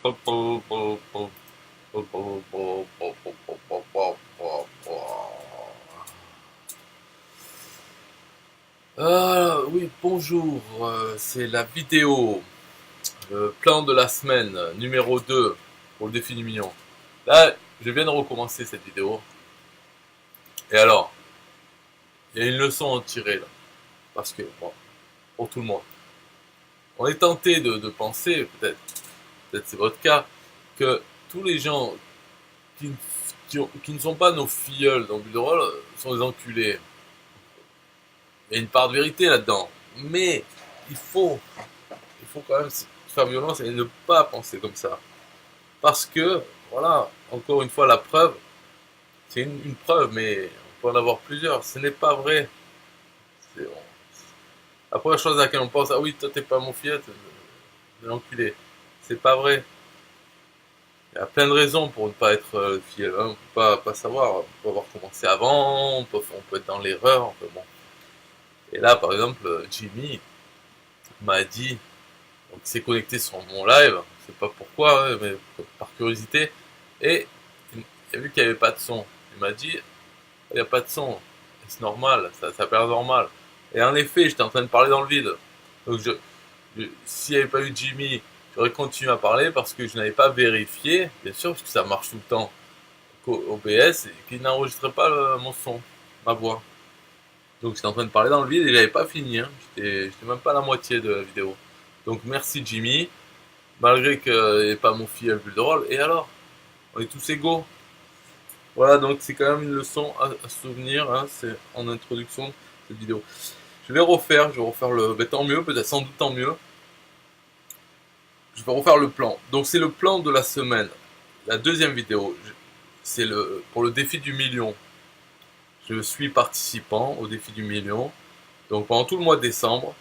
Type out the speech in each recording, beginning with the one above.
Oui, bonjour, c'est la vidéo, le plan de la semaine, numéro 2 pour le défi du million. Là, je viens de recommencer cette vidéo. Et alors, il y a une leçon à en tirer là. Parce que, bon, pour tout le monde, on est tenté de penser, peut-être c'est votre cas, que tous les gens qui, qui ne sont pas nos filleuls dans le rôle sont des enculés. Il y a une part de vérité là-dedans. Mais il faut, il faut quand même faire violence et ne pas penser comme ça. Parce que, voilà, encore une fois, la preuve, c'est une preuve, mais on peut en avoir plusieurs. Ce n'est pas vrai. C'est- La première chose à laquelle on pense, ah oui, toi t'es pas mon filleul, t'es l'enculé. C'est pas vrai. Il y a plein de raisons pour ne pas être filleul. Hein. On peut pas savoir. On peut avoir commencé avant, on peut être dans l'erreur. Bon. Et là, par exemple, Jimmy m'a dit, donc il s'est connecté sur mon live, je sais pas pourquoi, hein, mais par curiosité, et il a vu qu'il n'y avait pas de son. Il m'a dit, il n'y a pas de son, c'est normal, ça perd normal. Et en effet, j'étais en train de parler dans le vide. Donc s'il n'y avait pas eu Jimmy, j'aurais continué à parler parce que je n'avais pas vérifié, bien sûr, parce que ça marche tout le temps, qu'au OBS, et qu'il n'enregistrait pas mon son, ma voix. Donc j'étais en train de parler dans le vide et j'avais pas fini, hein. J'étais même pas à la moitié de la vidéo. Donc merci Jimmy, malgré qu'il n'est pas mon filleul plus drôle. Et alors, on est tous égaux. Voilà, donc c'est quand même une leçon à se souvenir, hein, c'est en introduction de cette vidéo. Je vais refaire le, mais tant mieux, peut-être sans doute tant mieux. Je vais refaire le plan. Donc c'est le plan de la semaine. La deuxième vidéo, c'est pour le défi du million. Je suis participant au défi du million. Donc pendant tout le mois de décembre,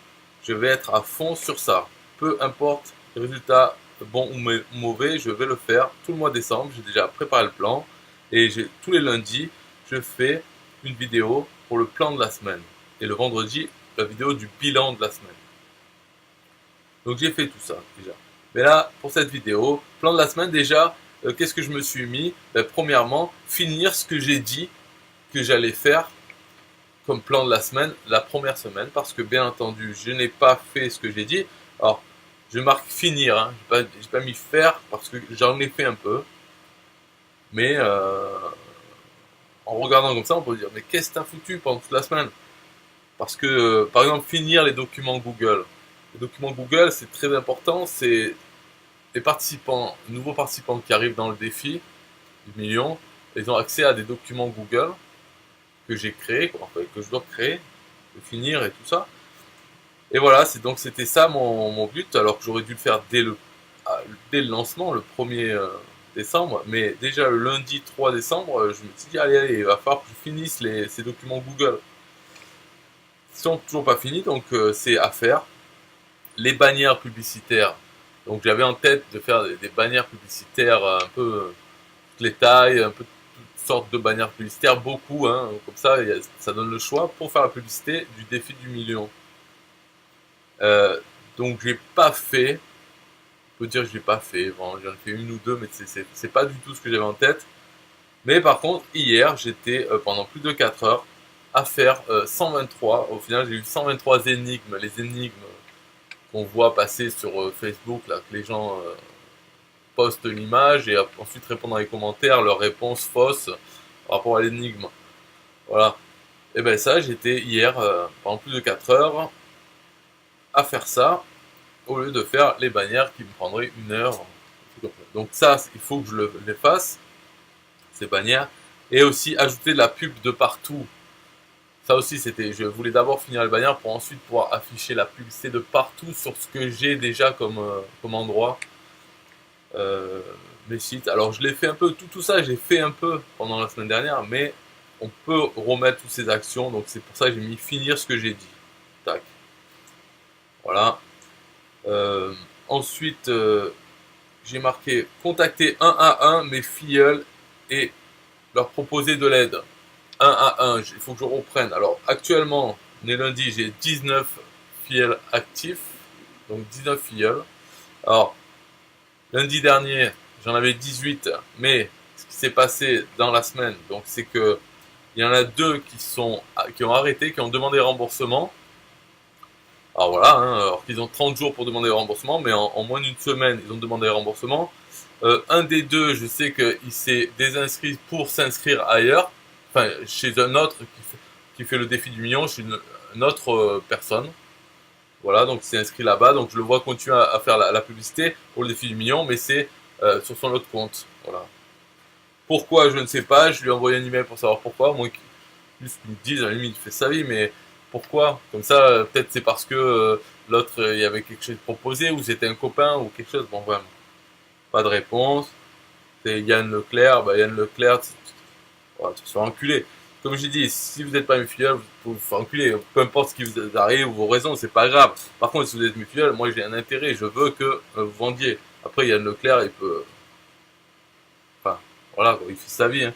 je vais être à fond sur ça. Peu importe les résultats bons ou mauvais, je vais le faire tout le mois de décembre. J'ai déjà préparé le plan et tous les lundis, je fais une vidéo pour le plan de la semaine. Et le vendredi, la vidéo du bilan de la semaine. Donc j'ai fait tout ça déjà. Mais là, pour cette vidéo, plan de la semaine déjà, qu'est-ce que je me suis mis? Premièrement, finir ce que j'ai dit que j'allais faire comme plan de la semaine, la première semaine, parce que bien entendu, je n'ai pas fait ce que j'ai dit. Alors, je marque finir, hein. J'ai pas mis faire, parce que j'en ai fait un peu. Mais en regardant comme ça, on peut dire, mais qu'est-ce que t'as foutu pendant toute la semaine? Parce que, par exemple, finir les documents Google. Les documents Google, c'est très important, c'est les participants, les nouveaux participants qui arrivent dans le défi du million, ils ont accès à des documents Google que j'ai créés, enfin, que je dois créer, de finir et tout ça. Et voilà, c'était ça mon but, alors que j'aurais dû le faire dès le lancement, le 1er décembre, mais déjà le lundi 3 décembre, je me suis dit, allez, il va falloir que je finisse ces documents Google. Ils sont toujours pas finis, donc c'est à faire. Les bannières publicitaires, donc j'avais en tête de faire des bannières publicitaires un peu toutes les tailles, un peu toutes sortes de bannières publicitaires, beaucoup, hein, comme ça donne le choix pour faire la publicité du défi du million. Euh, donc j'ai pas fait, on peut dire que je l'ai pas fait, bon, j'en ai fait une ou deux, mais c'est pas du tout ce que j'avais en tête. Mais par contre, hier, j'étais pendant plus de 4 heures à faire 123. Au final, j'ai eu 123 énigmes, les énigmes qu'on voit passer sur Facebook, là, que les gens postent l'image et ensuite répondent dans les commentaires leurs réponses fausses par rapport à l'énigme. Voilà. Et ben ça, j'étais hier pendant plus de 4 heures à faire ça au lieu de faire les bannières qui me prendraient 1 heure. Donc ça, il faut que je les fasse, ces bannières, et aussi ajouter de la pub de partout. Ça aussi, je voulais d'abord finir les bannières pour ensuite pouvoir afficher la publicité de partout sur ce que j'ai déjà comme endroit, euh, mes sites. Alors je l'ai fait un peu, tout ça, j'ai fait un peu pendant la semaine dernière, mais on peut remettre toutes ces actions, donc c'est pour ça que j'ai mis finir ce que j'ai dit. Tac. Voilà. Euh, ensuite, j'ai marqué contacter un à un mes filleuls et leur proposer de l'aide. Un à un, il faut que je reprenne. Alors actuellement, on est lundi, j'ai 19 filleuls actifs, donc 19 filleuls. Alors, Lundi dernier, j'en avais 18, mais ce qui s'est passé dans la semaine, donc c'est que il y en a deux qui ont arrêté, qui ont demandé remboursement. Alors voilà, hein, alors qu'ils ont 30 jours pour demander remboursement, mais en moins d'une semaine, ils ont demandé remboursement. Un des deux, je sais qu'il s'est désinscrit pour s'inscrire ailleurs, enfin chez un autre qui fait le défi du million, chez une autre personne. Voilà, donc il s'est inscrit là-bas, donc je le vois continuer à faire la publicité pour le défi du million, mais c'est sur son autre compte. Voilà. Pourquoi, je ne sais pas, je lui ai envoyé un email pour savoir pourquoi, moi, plus qu'ils me disent, à la limite, il fait sa vie, mais pourquoi? Comme ça, peut-être c'est parce que l'autre, il y avait quelque chose proposé, ou c'était un copain, ou quelque chose, bon, vraiment. Pas de réponse. C'est Yann Leclerc, bah Yann Leclerc, voilà, tu te fais enculer. Comme j'ai dit, si vous n'êtes pas mutuel, vous pouvez vous faire enculer. Peu importe ce qui vous arrive ou vos raisons, c'est pas grave. Par contre, si vous êtes mutuel, moi j'ai un intérêt, je veux que vous vendiez. Après, Yann Leclerc, il peut. Enfin, voilà, il fait sa vie. Hein.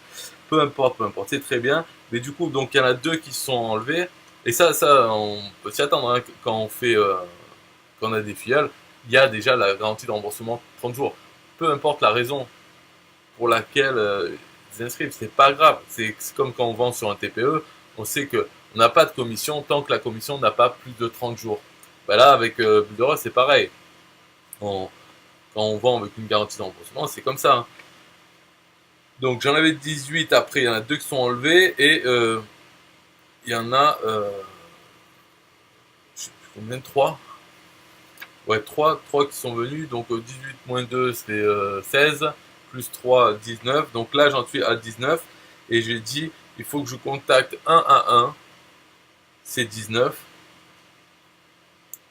Peu importe, c'est très bien. Mais du coup, donc il y en a deux qui se sont enlevés. Et ça, on peut s'y attendre hein, quand on fait, quand on a des filiales. Il y a déjà la garantie de remboursement 30 jours. Peu importe la raison pour laquelle ils inscrivent, c'est pas grave. C'est comme quand on vend sur un TPE, on sait que on n'a pas de commission tant que la commission n'a pas plus de 30 jours. Ben là, avec Builder, c'est pareil. Quand on vend avec une garantie de remboursement, c'est comme ça. Hein. Donc j'en avais 18, après il y en a deux qui sont enlevés et il y en a, je sais plus combien, 3. Ouais, 3 qui sont venus, donc 18 moins 2 c'est 16, plus 3, 19. Donc là j'en suis à 19 et j'ai dit il faut que je contacte un à un ces 19.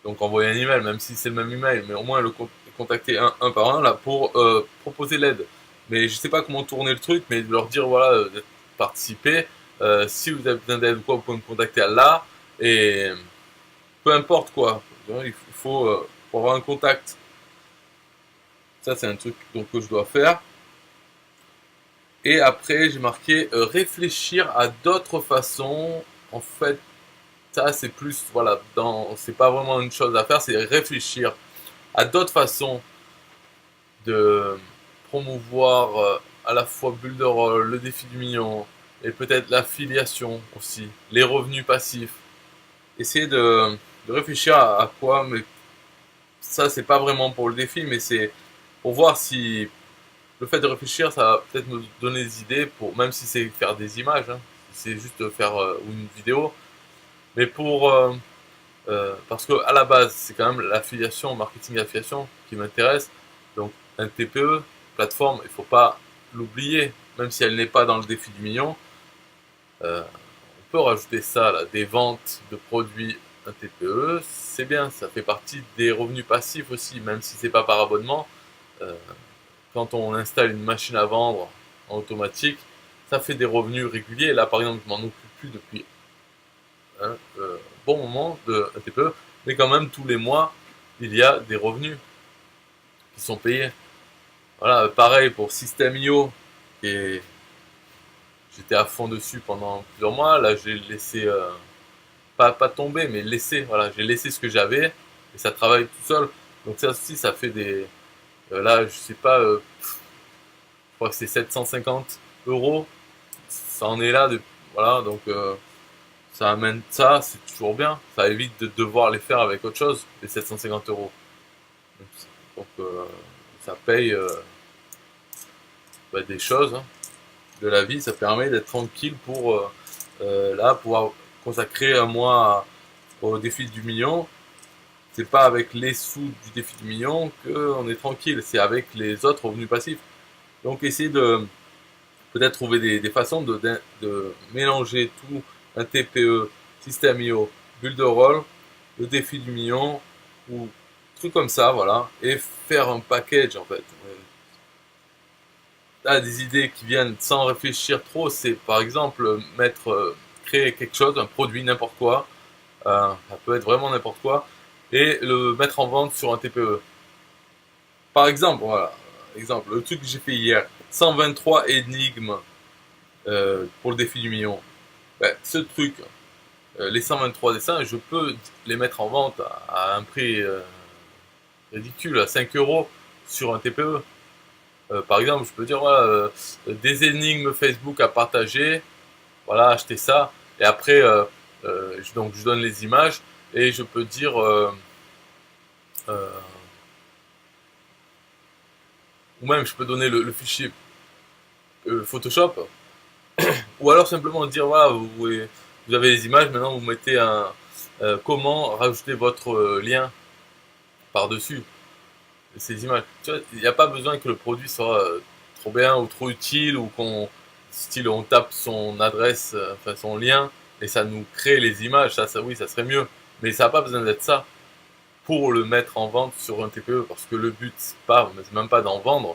Donc envoyer un email, même si c'est le même email, mais au moins le contacter un par un là pour proposer l'aide. Mais je sais pas comment tourner le truc, mais de leur dire voilà, de participer. Si vous avez besoin d'aide ou quoi, vous pouvez me contacter là. Et peu importe quoi, il faut pour avoir un contact. Ça c'est un truc donc, que je dois faire. Et après j'ai marqué réfléchir à d'autres façons. En fait, ça c'est plus voilà, c'est pas vraiment une chose à faire, c'est réfléchir à d'autres façons de promouvoir à la fois Builderall, le défi du million et peut-être l'affiliation aussi, les revenus passifs. Essayer de réfléchir à quoi, mais ça c'est pas vraiment pour le défi, mais c'est pour voir si le fait de réfléchir, ça va peut-être nous donner des idées pour, même si c'est faire des images, hein, si c'est juste faire une vidéo, mais pour parce que à la base c'est quand même l'affiliation, marketing affiliation qui m'intéresse. Donc un TPE, plateforme, il faut pas l'oublier, même si elle n'est pas dans le défi du million. On peut rajouter ça, là, des ventes de produits un TPE, c'est bien, ça fait partie des revenus passifs aussi, même si c'est pas par abonnement. Euh, Quand on installe une machine à vendre en automatique, ça fait des revenus réguliers. Là, par exemple, je m'en occupe plus depuis un bon moment de un TPE, mais quand même tous les mois, il y a des revenus qui sont payés. Voilà, pareil pour System.io, et j'étais à fond dessus pendant plusieurs mois. Là, j'ai laissé, pas tomber, mais laissé. Voilà, j'ai laissé ce que j'avais et ça travaille tout seul. Donc ça aussi, ça fait des. Là, je sais pas, je crois que c'est 750 euros. Ça en est là. Voilà, donc ça amène ça, c'est toujours bien. Ça évite de devoir les faire avec autre chose, les 750 euros. Donc ça paye des choses. Hein. De la vie, ça permet d'être tranquille pour là pouvoir consacrer un mois au défi du million. C'est pas avec les sous du défi du million qu'on est tranquille, c'est avec les autres revenus passifs. Donc essayez de peut-être trouver des façons de mélanger tout, un TPE, System.io, Builderall, le défi du million, ou trucs comme ça, voilà, et faire un package en fait. Là, des idées qui viennent sans réfléchir trop, c'est par exemple créer quelque chose, un produit, n'importe quoi, ça peut être vraiment n'importe quoi, et le mettre en vente sur un TPE. Par exemple, voilà, exemple, le truc que j'ai fait hier, 123 énigmes pour le défi du million. Ben, ce truc, les 123 dessins, je peux les mettre en vente à un prix ridicule, à 5 euros sur un TPE. Par exemple, je peux dire voilà, des énigmes Facebook à partager, voilà, acheter ça, et après, donc je donne les images, et je peux dire, euh, ou même je peux donner le fichier Photoshop, ou alors simplement dire voilà, vous avez les images, maintenant vous mettez comment rajouter votre lien par-dessus ces images. Tu vois, il n'y a pas besoin que le produit soit trop bien ou trop utile, ou qu'on style on tape son adresse, enfin son lien, et ça nous crée les images. Ça oui, ça serait mieux. Mais ça n'a pas besoin d'être ça pour le mettre en vente sur un TPE, parce que le but c'est même pas d'en vendre,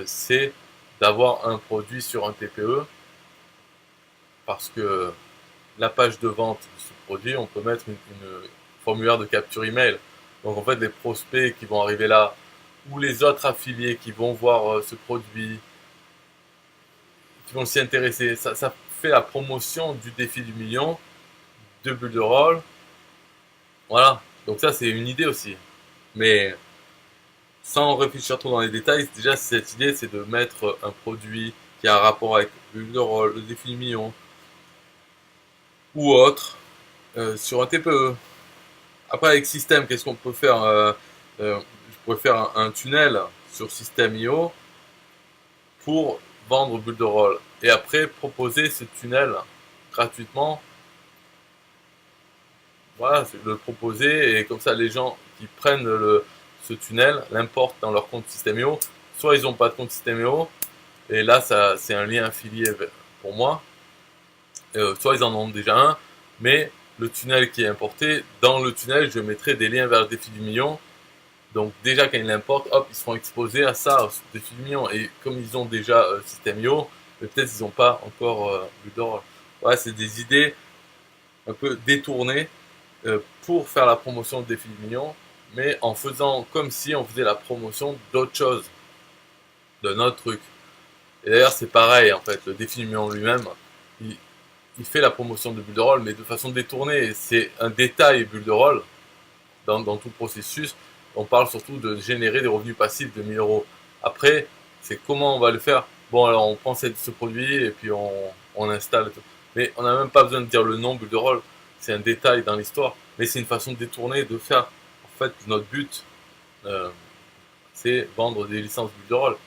c'est d'avoir un produit sur un TPE, parce que la page de vente de ce produit, on peut mettre une formulaire de capture email. Donc en fait, les prospects qui vont arriver là, ou les autres affiliés qui vont voir ce produit, qui vont s'y intéresser, ça fait la promotion du défi du million, de bulles de rôle. Voilà, donc ça c'est une idée aussi. Mais sans réfléchir trop dans les détails, déjà cette idée c'est de mettre un produit qui a un rapport avec bulles de rôle, le défi du million, ou autre, sur un TPE. Après, avec Système, qu'est-ce qu'on peut faire je pourrais faire un tunnel sur Système.io pour vendre bulles de rôle. Et après, proposer ce tunnel gratuitement. Voilà, le proposer, et comme ça, les gens qui prennent ce tunnel l'importent dans leur compte Système.io. Soit ils n'ont pas de compte Système.io, et là, c'est un lien affilié pour moi. Soit ils en ont déjà un, mais le tunnel qui est importé, dans le tunnel, je mettrai des liens vers le défi du million. Donc déjà quand ils l'importent, hop, ils seront exposés à ça, au défi du million. Et comme ils ont déjà Système.io, peut-être ils n'ont pas encore bulles de rôle. Ouais, c'est des idées un peu détournées pour faire la promotion du défi du million, mais en faisant comme si on faisait la promotion d'autre chose, d'un autre truc. Et d'ailleurs c'est pareil en fait, le défi du million lui-même, il fait la promotion de bulles de rôle, mais de façon détournée. C'est un détail bulle de rôle dans tout le processus. On parle surtout de générer des revenus passifs de 1000 euros. Après, c'est comment on va le faire. Bon, alors on prend ce produit et puis on installe. Tout. Mais on n'a même pas besoin de dire le nom bulle de rôle. C'est un détail dans l'histoire. Mais c'est une façon détournée de faire. En fait, notre but, c'est vendre des licences bulle de rôle.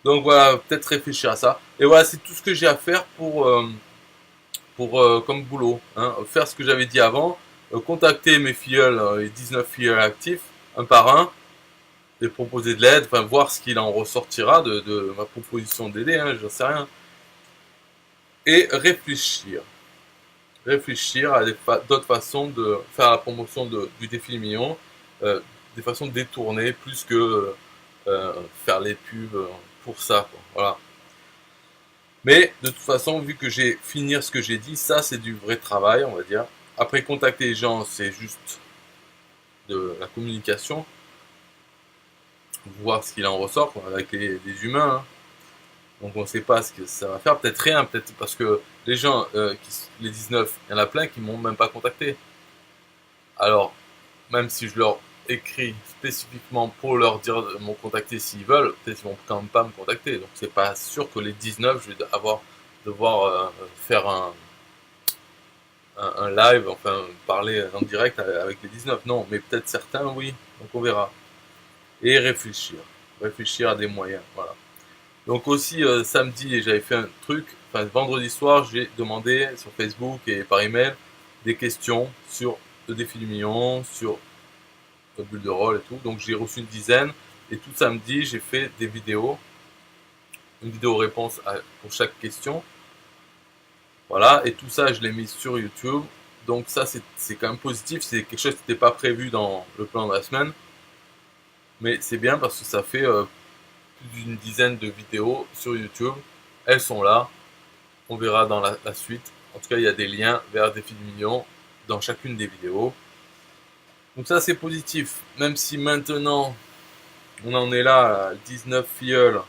Donc voilà, peut-être réfléchir à ça. Et voilà, c'est tout ce que j'ai à faire pour comme boulot. Hein. Faire ce que j'avais dit avant, contacter mes filleuls, les 19 filleuls actifs, un par un, et proposer de l'aide, enfin voir ce qu'il en ressortira de ma proposition d'aider, hein, j'en sais rien. Et réfléchir. Réfléchir à d'autres façons de faire la promotion du défi million, des façons détournées, plus que faire les pubs pour ça. Quoi. Voilà. Mais de toute façon, vu que j'ai fini ce que j'ai dit, ça c'est du vrai travail, on va dire. Après, contacter les gens, c'est juste de la communication. Voir ce qu'il en ressort quoi, avec les humains. Hein. Donc on ne sait pas ce que ça va faire. Peut-être rien, peut-être parce que les gens, les 19, il y en a plein qui m'ont même pas contacté. Alors, même si je leur écris spécifiquement pour leur dire de me contacter s'ils veulent, peut-être qu'ils vont quand même pas me contacter. Donc c'est pas sûr que les 19, je vais devoir faire un live, enfin parler en direct avec les 19. Non, mais peut-être certains, oui. Donc on verra. Et réfléchir. Réfléchir à des moyens. Voilà. Donc aussi samedi, j'avais fait un truc. Enfin vendredi soir, j'ai demandé sur Facebook et par email des questions sur le défi du million, sur la bulle de rôle et tout. Donc j'ai reçu une dizaine. Et tout samedi, j'ai fait des vidéos. Une vidéo réponse pour chaque question. Voilà. Et tout ça, je l'ai mis sur YouTube. Donc ça, c'est quand même positif. C'est quelque chose qui n'était pas prévu dans le plan de la semaine. Mais c'est bien parce que ça fait plus d'une dizaine de vidéos sur YouTube. Elles sont là. On verra dans la suite. En tout cas, il y a des liens vers Défi du million dans chacune des vidéos. Donc ça, c'est positif. Même si maintenant, on en est là à 19 filleuls.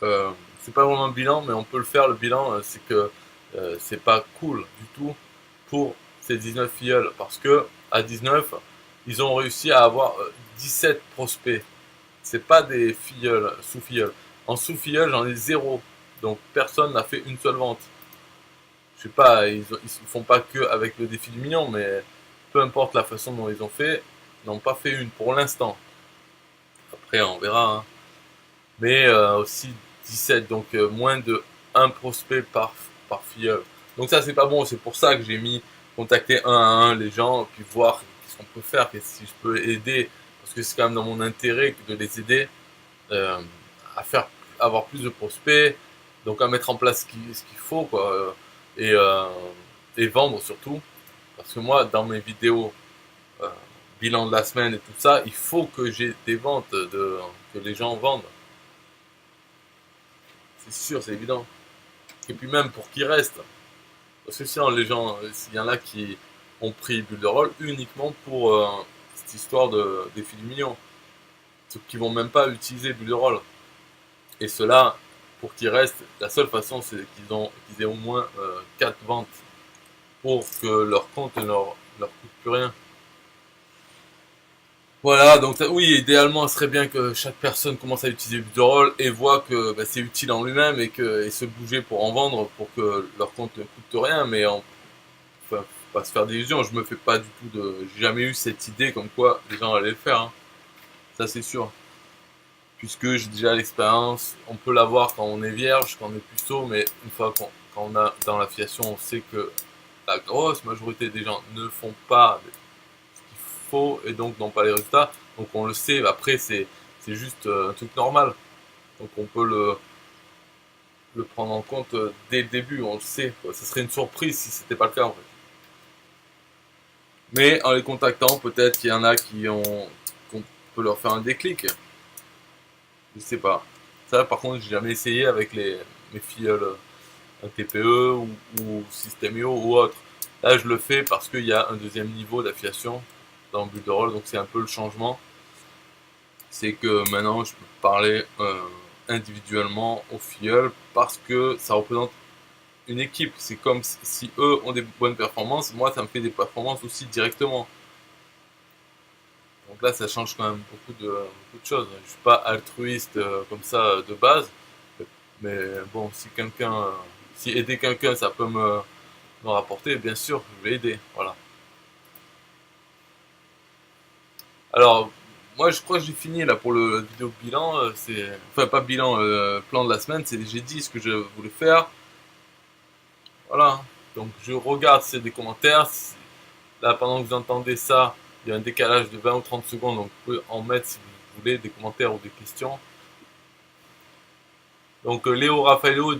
C'est pas vraiment un bilan, mais on peut le faire. Le bilan, c'est que c'est pas cool du tout pour ces 19 filleuls. Parce que à 19, ils ont réussi à avoir 17 prospects. C'est pas des filleuls, sous-filleuls. En sous-filleul, j'en ai 0. Donc personne n'a fait une seule vente. Je sais pas, ils font pas que avec le défi du million, mais peu importe la façon dont ils ont fait, ils n'ont pas fait une pour l'instant. Après, on verra. Hein. Mais aussi 17, donc moins de 1 prospect par filleul. Donc ça, c'est pas bon. C'est pour ça que j'ai mis contacter un à un les gens, puis voir qu'est-ce qu'on peut faire, si je peux aider, parce que c'est quand même dans mon intérêt de les aider euh, à faire avoir plus de prospects, donc à mettre en place ce qu'il faut, quoi, et, euh, et vendre surtout. Parce que moi, dans mes vidéos euh, bilan de la semaine et tout ça, il faut que j'ai des ventes, que les gens vendent. C'est sûr, c'est évident. Et puis même pour qu'ils restent. Parce que sinon, les gens, il y en a qui ont pris Bulle de Rôle uniquement pour cette histoire de défi du million. Ceux qui vont même pas utiliser Bulle de Rôle. Et ceux-là, pour qu'ils restent, la seule façon, c'est qu'ils aient au moins 4 ventes pour que leur compte ne leur coûte plus rien. Voilà, donc oui, idéalement, ce serait bien que chaque personne commence à utiliser Buterol et voit que bah, c'est utile en lui-même et se bouger pour en vendre pour que leur compte ne coûte rien, mais enfin, faut pas se faire d'illusions, je me fais pas du tout j'ai jamais eu cette idée comme quoi les gens allaient le faire, hein. Ça c'est sûr. Puisque j'ai déjà l'expérience, on peut l'avoir quand on est vierge, quand on est puceau, mais une fois quand on a dans l'affiliation, on sait que la grosse majorité des gens ne font pas faux et donc n'ont pas les résultats. Donc on le sait, après c'est juste un truc normal. Donc on peut le prendre en compte dès le début, on le sait. Quoi. Ce serait une surprise si c'était pas le cas en fait. Mais en les contactant, peut-être qu'il y en a qu'on peut leur faire un déclic. Je sais pas. Ça par contre j'ai jamais essayé avec mes filleuls un TPE ou Systemio ou autre. Là je le fais parce qu'il y a un deuxième niveau d'affiliation dans le but de rôle, donc c'est un peu le changement. C'est que maintenant je peux parler individuellement aux filleuls parce que ça représente une équipe. C'est comme si eux ont des bonnes performances, moi ça me fait des performances aussi directement. Donc là ça change quand même beaucoup de choses. Je suis pas altruiste comme ça de base, mais bon si aider quelqu'un ça peut me rapporter, bien sûr je vais aider. Voilà. Alors, moi je crois que j'ai fini là pour le vidéo bilan. Enfin, pas bilan, plan de la semaine. J'ai dit ce que je voulais faire. Voilà. Donc, je regarde si y a des commentaires. Là, pendant que vous entendez ça, il y a un décalage de 20 ou 30 secondes. Donc, vous pouvez en mettre si vous voulez des commentaires ou des questions. Donc, Léo Raffaello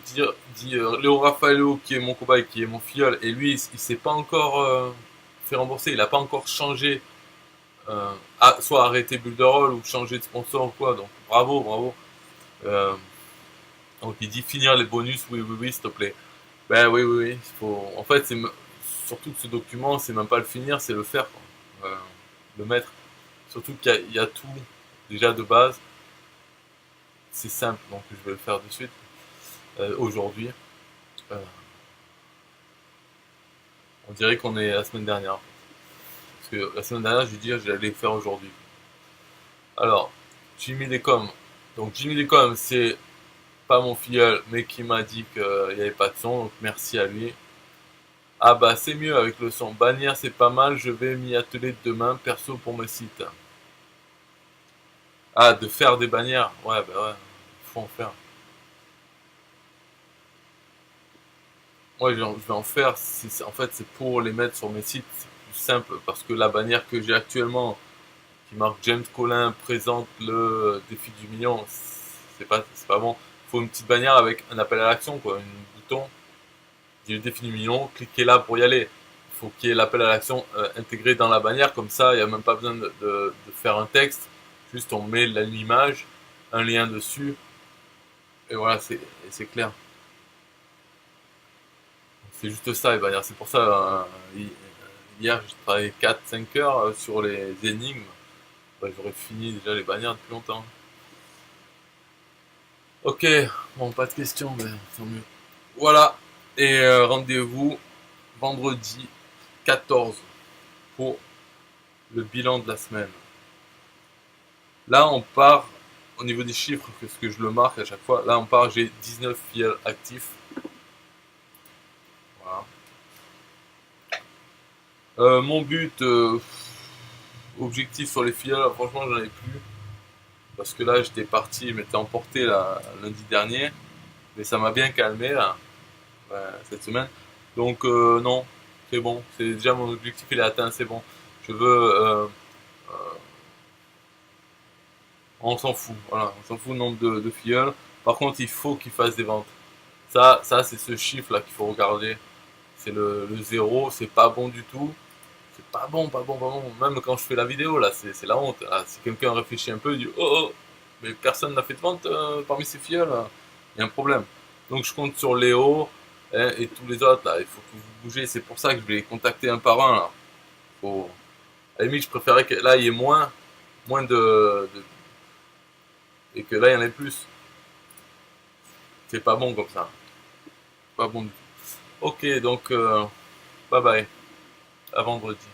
Léo Raffaello qui est mon cobaye, qui est mon filleul, et lui, il s'est pas encore fait rembourser. Il n'a pas encore changé soit arrêter Bulle de Roll ou changer de sponsor ou quoi. Donc bravo, bravo. Euh, donc il dit finir les bonus, oui, oui, oui, s'il te plaît. Ben oui, oui, oui. En fait, surtout que ce document, c'est même pas le finir, c'est le faire, quoi. Le mettre. Surtout qu'il y a tout déjà de base. C'est simple, donc je vais le faire de suite. Aujourd'hui. Euh, on dirait qu'on est la semaine dernière. Parce que la semaine dernière, je lui dis que j'allais le faire aujourd'hui. Alors, Jimmy Decom. Donc Jimmy Decom, c'est pas mon filleul, mais qui m'a dit qu'il n'y avait pas de son, donc merci à lui. Ah bah c'est mieux avec le son. Bannière c'est pas mal, je vais m'y atteler demain, perso pour mes sites. Ah, de faire des bannières, ouais bah ouais, il faut en faire. Ouais, je vais en faire, en fait c'est pour les mettre sur mes sites, c'est plus simple, parce que la bannière que j'ai actuellement, qui marque James Collin présente le défi du million, c'est pas bon. Il faut une petite bannière avec un appel à l'action, quoi, un bouton. J'ai le défi du million, cliquez là pour y aller. Il faut qu'il y ait l'appel à l'action intégré dans la bannière, comme ça il n'y a même pas besoin de faire un texte, juste on met l'image, un lien dessus, et voilà, c'est clair. C'est juste ça les bannières, c'est pour ça, hier j'ai travaillé 4-5 heures sur les énigmes, bah, j'aurais fini déjà les bannières depuis longtemps. Ok, bon pas de questions, mais tant mieux. Voilà, et rendez-vous vendredi 14 pour le bilan de la semaine. Là, on part, au niveau des chiffres, que ce que je le marque à chaque fois, là, on part, j'ai 19 filleuls actifs. Voilà. Mon but, objectif sur les filleuls, franchement, j'en ai plus. Parce que là, j'étais parti, je m'étais emporté lundi dernier. Mais ça m'a bien calmé, là, cette semaine. Donc, non, c'est bon. C'est déjà mon objectif, il est atteint, c'est bon. Je veux. Euh, on s'en fout, voilà. On s'en fout le nombre de filleuls. Par contre, il faut qu'ils fassent des ventes. Ça c'est ce chiffre-là qu'il faut regarder. C'est le 0, c'est pas bon du tout. C'est pas bon, pas bon, pas bon. Même quand je fais la vidéo, là, c'est la honte. Là, si quelqu'un réfléchit un peu, il dit oh, oh, mais personne n'a fait de vente parmi ces filleuls, il y a un problème. Donc je compte sur Léo hein, et tous les autres, là. Il faut que vous bougez. C'est pour ça que je vais les contacter un par un, là. Faut... À la limite, je préférais que là, il y ait moins et que là, il y en ait plus. C'est pas bon comme ça. Pas bon du tout. Ok, donc, bye bye. À vendredi.